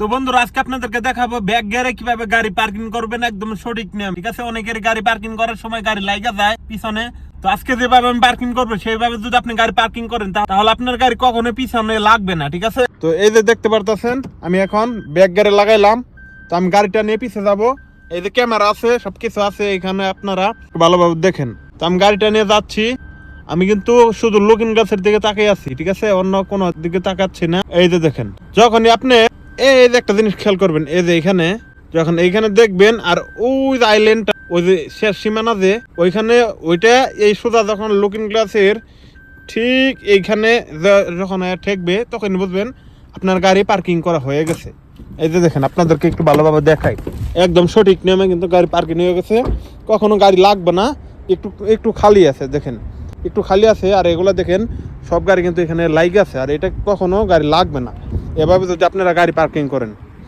তো বন্ধুরা আজকে আপনাদেরকে দেখাবো ব্যাক গিয়ারে কিভাবে গাড়ি পার্কিং করবেন, একদম সঠিক নিয়ম। ঠিক আছে, অনেকের গাড়ি পার্কিং করার সময় গাড়ি লাগা যায় পিছনে। তো আজকে যেভাবে আমি পার্কিং করবো সেইভাবে যদি আপনি গাড়ি পার্কিং করেন তাহলে আপনার গাড়ি কখনো পিছনে লাগবে না। ঠিক আছে, তো এই যে দেখতে পারতেছেন আমি এখন ব্যাক গিয়ারে লাগাইলাম। তো আমি গাড়িটা নিয়ে পিছিয়ে যাবো। এই যে ক্যামেরা আছে, সবকিছু আছে এখানে, আপনারা ভালোভাবে দেখেন। তো আমি গাড়িটা নিয়ে যাচ্ছি। আমি কিন্তু শুধু লুকিং গাছের দিকে তাকিয়ে আছি, ঠিক আছে, অন্য কোনো দিকে তাকাচ্ছি না। এই যে দেখেন, যখনই আপনি এই যে একটা জিনিস খেয়াল করবেন, এই যে এখানে যখন এইখানে দেখবেন আর ওই যে আইল্যান্ডটা, ওই যে শেষ সীমানা যে ওইখানে, ওইটা এই সোজা যখন লুকিং গ্লাসের ঠিক এইখানে যখন ঠেকবে তখন বুঝবেন আপনার গাড়ি পার্কিং করা হয়ে গেছে। এই যে দেখেন, আপনাদেরকে একটু ভালোভাবে দেখাই, একদম সঠিক নিয়মে কিন্তু গাড়ি পার্কিং হয়ে গেছে। কখনো গাড়ি লাগবে না। একটু একটু খালি আছে, দেখেন একটু খালি আছে। আর এগুলো দেখেন সব গাড়ি কিন্তু এখানে লাইগ আছে, আর এটা কখনো গাড়ি লাগবে না। এভাবে যদি আপনারা গাড়ি পার্কিং করেন।